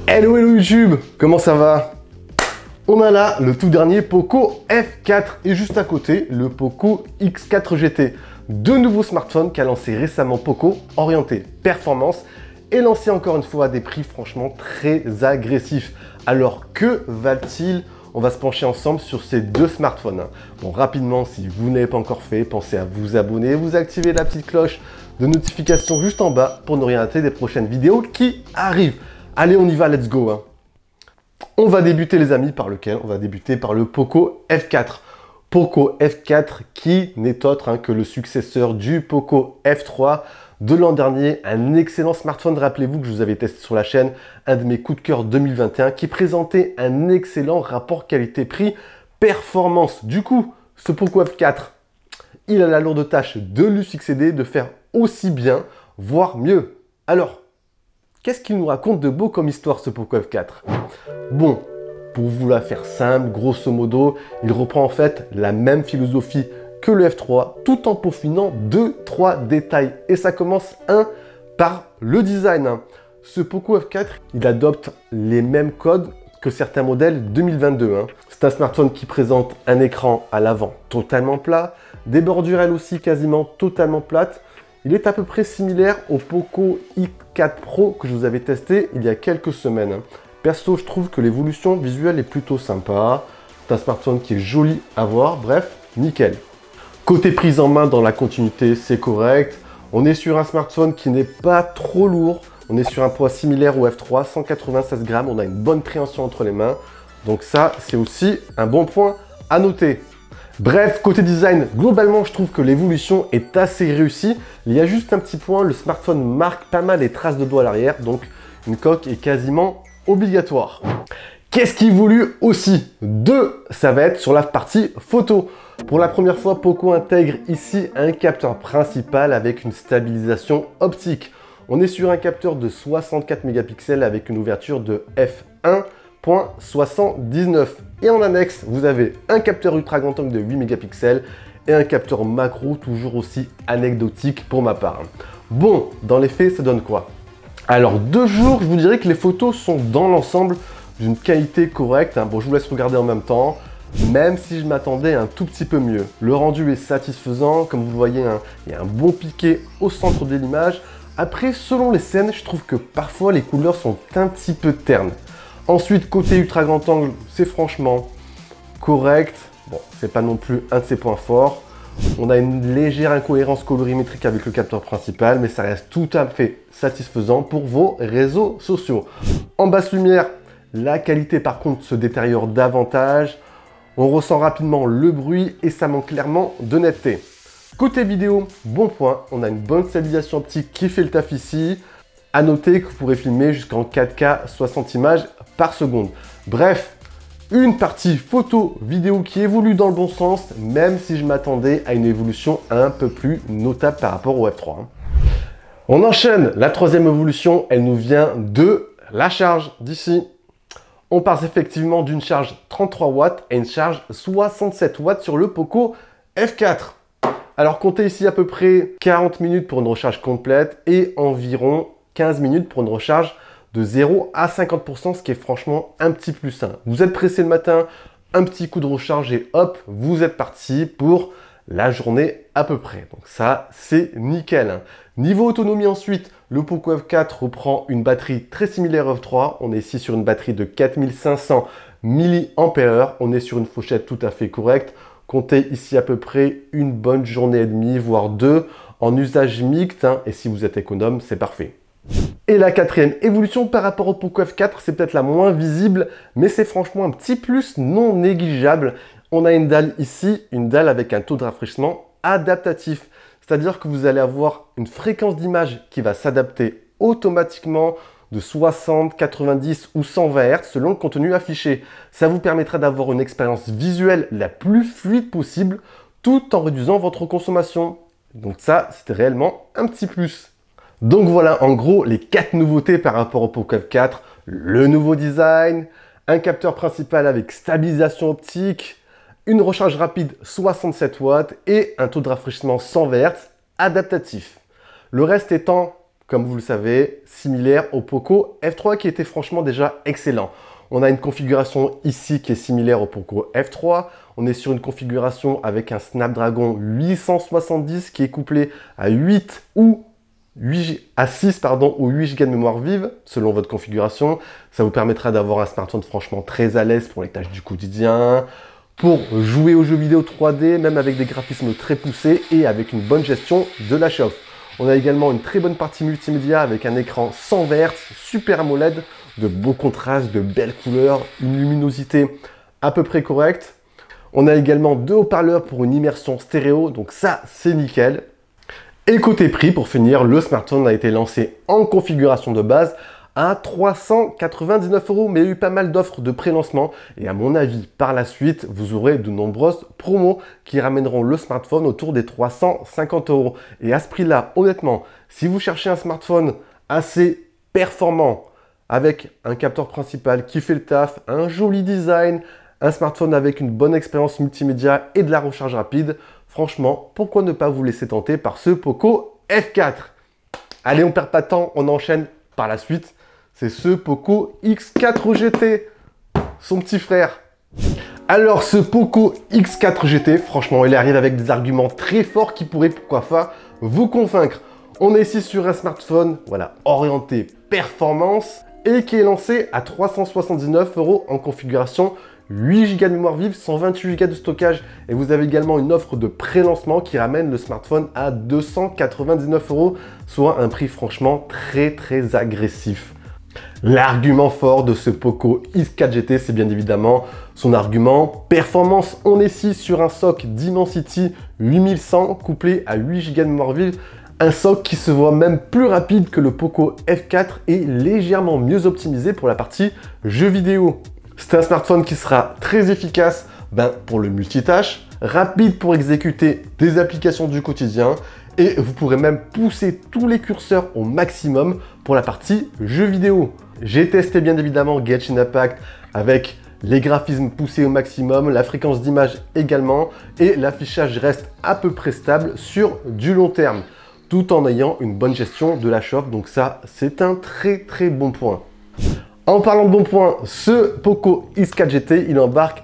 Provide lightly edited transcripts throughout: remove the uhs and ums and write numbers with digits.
Hello YouTube, comment ça va? On a là le tout dernier Poco F4 et juste à côté le Poco X4 GT. Deux nouveaux smartphones qu'a lancé récemment Poco, orientés performance et lancés encore une fois à des prix franchement très agressifs. Alors que valent-ils? On va se pencher ensemble sur ces deux smartphones. Bon, rapidement, si vous n'avez pas encore fait, pensez à vous abonner, vous activer la petite cloche de notification juste en bas pour ne rien rater des prochaines vidéos qui arrivent. Allez, on y va, let's go. On va débuter les amis par lequel? On va débuter par le Poco F4. Poco F4 qui n'est autre que le successeur du Poco F3 de l'an dernier. Un excellent smartphone, rappelez-vous que je vous avais testé sur la chaîne, un de mes coups de cœur 2021 qui présentait un excellent rapport qualité-prix performance. Du coup, ce Poco F4, il a la lourde tâche de lui succéder, de faire aussi bien, voire mieux. Alors, qu'est-ce qu'il nous raconte de beau comme histoire ce Poco F4? Bon, pour vous la faire simple, grosso modo, il reprend en fait la même philosophie que le F3, tout en peaufinant 2-3 détails. Et ça commence par le design. Ce Poco F4, il adopte les mêmes codes que certains modèles 2022. C'est un smartphone qui présente un écran à l'avant totalement plat, des bordures elles aussi quasiment totalement plates. Il est à peu près similaire au Poco X4 Pro que je vous avais testé il y a quelques semaines. Perso, je trouve que l'évolution visuelle est plutôt sympa. C'est un smartphone qui est joli à voir, bref, nickel. Côté prise en main dans la continuité, c'est correct. On est sur un smartphone qui n'est pas trop lourd. On est sur un poids similaire au F3, 196 grammes. On a une bonne préhension entre les mains. Donc ça, c'est aussi un bon point à noter. Bref, côté design, globalement, je trouve que l'évolution est assez réussie. Il y a juste un petit point, le smartphone marque pas mal les traces de doigts à l'arrière, donc une coque est quasiment obligatoire. Qu'est-ce qui évolue aussi? Ça va être sur la partie photo. Pour la première fois, Poco intègre ici un capteur principal avec une stabilisation optique. On est sur un capteur de 64 mégapixels avec une ouverture de f1.79. Et en annexe, vous avez un capteur ultra grand angle de 8 mégapixels et un capteur macro toujours aussi anecdotique pour ma part. Bon, dans les faits, ça donne quoi? Alors, de jour, je vous dirais que les photos sont dans l'ensemble d'une qualité correcte. Bon, je vous laisse regarder en même temps, même si je m'attendais un tout petit peu mieux. Le rendu est satisfaisant, comme vous le voyez, il y a un bon piqué au centre de l'image. Après, selon les scènes, je trouve que parfois les couleurs sont un petit peu ternes. Ensuite, côté ultra grand angle, c'est franchement correct. Bon, c'est pas non plus un de ses points forts. On a une légère incohérence colorimétrique avec le capteur principal, mais ça reste tout à fait satisfaisant pour vos réseaux sociaux. En basse lumière, la qualité par contre se détériore davantage. On ressent rapidement le bruit et ça manque clairement de netteté. Côté vidéo, bon point, on a une bonne stabilisation optique qui fait le taf ici. À noter que vous pourrez filmer jusqu'en 4K 60 images par seconde. Bref, une partie photo vidéo qui évolue dans le bon sens, même si je m'attendais à une évolution un peu plus notable par rapport au F3. On enchaîne, la troisième évolution, elle nous vient de la charge d'ici. On passe effectivement d'une charge 33 watts à une charge 67 watts sur le Poco F4. Alors comptez ici à peu près 40 minutes pour une recharge complète et environ 15 minutes pour une recharge de 0 à 50%, ce qui est franchement un petit plus sain. Vous êtes pressé le matin, un petit coup de recharge et hop, vous êtes parti pour la journée à peu près. Donc ça, c'est nickel. Niveau autonomie ensuite, le Poco F4 reprend une batterie très similaire au F3. On est ici sur une batterie de 4500 mAh. On est sur une fourchette tout à fait correcte. Comptez ici à peu près une bonne journée et demie, voire deux, en usage mixte. Et si vous êtes économe, c'est parfait. Et la quatrième évolution par rapport au Poco F4, c'est peut-être la moins visible, mais c'est franchement un petit plus non négligeable. On a une dalle ici, une dalle avec un taux de rafraîchissement adaptatif. C'est-à-dire que vous allez avoir une fréquence d'image qui va s'adapter automatiquement de 60, 90 ou 120 Hz selon le contenu affiché. Ça vous permettra d'avoir une expérience visuelle la plus fluide possible tout en réduisant votre consommation. Donc ça, c'était réellement un petit plus. Donc voilà, en gros, les 4 nouveautés par rapport au Poco F4. Le nouveau design, un capteur principal avec stabilisation optique, une recharge rapide 67 watts et un taux de rafraîchissement 100 Hz adaptatif. Le reste étant comme vous le savez, similaire au Poco F3 qui était franchement déjà excellent. On a une configuration ici qui est similaire au Poco F3. On est sur une configuration avec un Snapdragon 870 qui est couplé à 6 ou 8 Go de mémoire vive selon votre configuration. Ça vous permettra d'avoir un smartphone franchement très à l'aise pour les tâches du quotidien, pour jouer aux jeux vidéo 3D, même avec des graphismes très poussés et avec une bonne gestion de la chauffe. On a également une très bonne partie multimédia avec un écran 100 Hz, Super AMOLED, de beaux contrastes, de belles couleurs, une luminosité à peu près correcte. On a également 2 haut-parleurs pour une immersion stéréo, donc ça c'est nickel. Et côté prix, pour finir, le smartphone a été lancé en configuration de base à 399 €, mais il y a eu pas mal d'offres de pré-lancement et à mon avis, par la suite, vous aurez de nombreuses promos qui ramèneront le smartphone autour des 350 €. Et à ce prix-là, honnêtement, si vous cherchez un smartphone assez performant, avec un capteur principal qui fait le taf, un joli design, un smartphone avec une bonne expérience multimédia et de la recharge rapide, franchement, pourquoi ne pas vous laisser tenter par ce Poco F4? Allez, on perd pas de temps, on enchaîne par la suite. C'est ce Poco X4 GT, son petit frère. Alors, ce Poco X4 GT, franchement, il arrive avec des arguments très forts qui pourraient, pourquoi pas, vous convaincre. On est ici sur un smartphone, voilà, orienté performance et qui est lancé à 379 € en configuration 8 Go de mémoire vive, 128 Go de stockage et vous avez également une offre de pré-lancement qui ramène le smartphone à 299 €, soit un prix franchement très agressif. L'argument fort de ce Poco X4 GT, c'est bien évidemment son argument performance. On est ici sur un SoC Dimensity 8100 couplé à 8 Go de mémoire vive, un SoC qui se voit même plus rapide que le Poco F4 et légèrement mieux optimisé pour la partie jeux vidéo. C'est un smartphone qui sera très efficace pour le multitâche, rapide pour exécuter des applications du quotidien et vous pourrez même pousser tous les curseurs au maximum pour la partie jeux vidéo. J'ai testé bien évidemment Genshin Impact avec les graphismes poussés au maximum, la fréquence d'image également et l'affichage reste à peu près stable sur du long terme tout en ayant une bonne gestion de la chauffe, donc ça c'est un très bon point. En parlant de bon point, ce Poco X4 GT, il embarque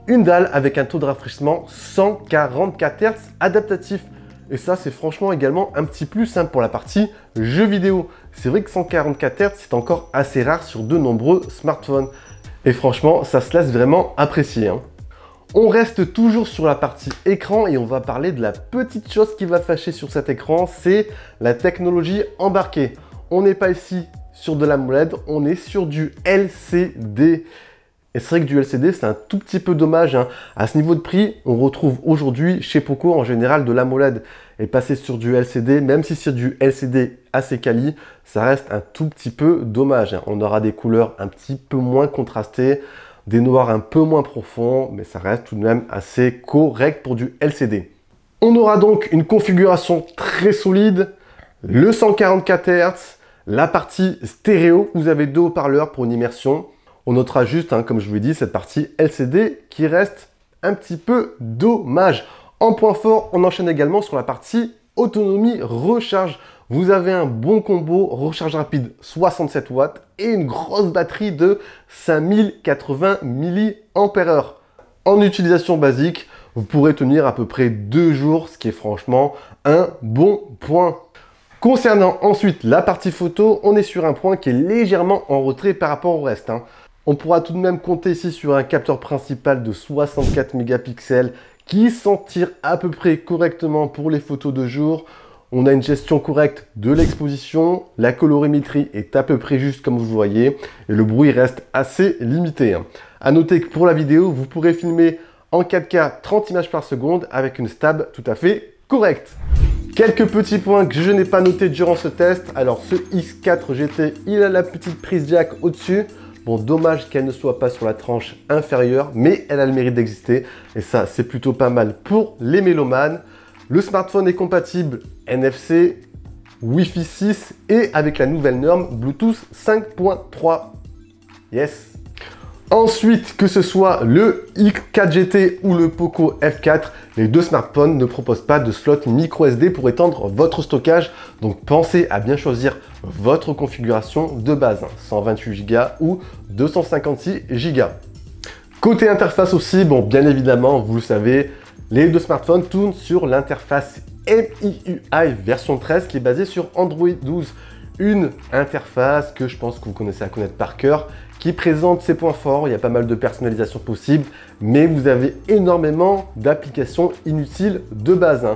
une dalle avec un taux de rafraîchissement 144 Hz adaptatif. Et ça, c'est franchement également un petit plus pour la partie jeux vidéo. C'est vrai que 144 Hz, c'est encore assez rare sur de nombreux smartphones. Et franchement, ça se laisse vraiment apprécier. On reste toujours sur la partie écran et on va parler de la petite chose qui va fâcher sur cet écran, c'est la technologie embarquée. On n'est pas ici sur de l'AMOLED, on est sur du LCD. Et c'est vrai que du LCD, c'est un tout petit peu dommage. À ce niveau de prix, on retrouve aujourd'hui chez Poco en général de l'AMOLED. Et passer sur du LCD, même si c'est du LCD assez quali, ça reste un tout petit peu dommage. On aura des couleurs un petit peu moins contrastées, des noirs un peu moins profonds, mais ça reste tout de même assez correct pour du LCD. On aura donc une configuration très solide, le 144 Hz, la partie stéréo, vous avez 2 haut-parleurs pour une immersion. On notera juste, comme je vous l'ai dit, cette partie LCD qui reste un petit peu dommage. En point fort, on enchaîne également sur la partie autonomie recharge. Vous avez un bon combo recharge rapide 67 watts et une grosse batterie de 5080 mAh. En utilisation basique, vous pourrez tenir à peu près 2 jours, ce qui est franchement un bon point. Concernant ensuite la partie photo, on est sur un point qui est légèrement en retrait par rapport au reste. On pourra tout de même compter ici sur un capteur principal de 64 mégapixels qui s'en tire à peu près correctement pour les photos de jour. On a une gestion correcte de l'exposition, la colorimétrie est à peu près juste comme vous voyez et le bruit reste assez limité. A noter que pour la vidéo, vous pourrez filmer en 4K 30 images par seconde avec une stab tout à fait correcte. Quelques petits points que je n'ai pas notés durant ce test. Alors ce X4 GT, il a la petite prise jack au-dessus. Bon, dommage qu'elle ne soit pas sur la tranche inférieure, mais elle a le mérite d'exister. Et ça, c'est plutôt pas mal pour les mélomanes. Le smartphone est compatible NFC, Wi-Fi 6 et avec la nouvelle norme Bluetooth 5.3. Yes. Ensuite, que ce soit le X4 GT ou le Poco F4, les deux smartphones ne proposent pas de slot micro SD pour étendre votre stockage. Donc pensez à bien choisir votre configuration de base, 128 Go ou 256 Go. Côté interface aussi, bon bien évidemment, vous le savez, les deux smartphones tournent sur l'interface MIUI version 13 qui est basée sur Android 12. Une interface que je pense que vous commencez à connaître par cœur, qui présente ses points forts, il y a pas mal de personnalisation possible, mais vous avez énormément d'applications inutiles de base.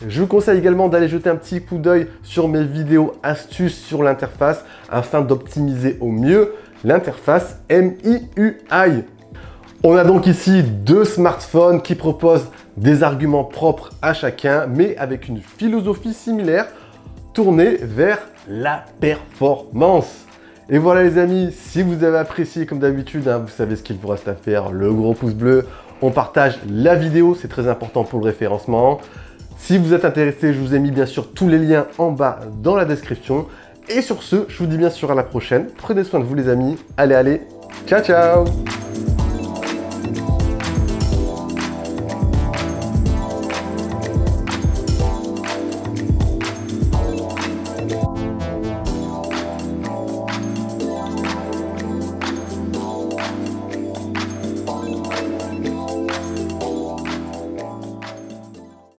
Je vous conseille également d'aller jeter un petit coup d'œil sur mes vidéos astuces sur l'interface afin d'optimiser au mieux l'interface MIUI. On a donc ici deux smartphones qui proposent des arguments propres à chacun, mais avec une philosophie similaire tournée vers la performance. Et voilà les amis, si vous avez apprécié comme d'habitude, vous savez ce qu'il vous reste à faire, le gros pouce bleu, on partage la vidéo, c'est très important pour le référencement. Si vous êtes intéressé, je vous ai mis bien sûr tous les liens en bas dans la description. Et sur ce, je vous dis bien sûr à la prochaine, prenez soin de vous les amis, allez, ciao ciao.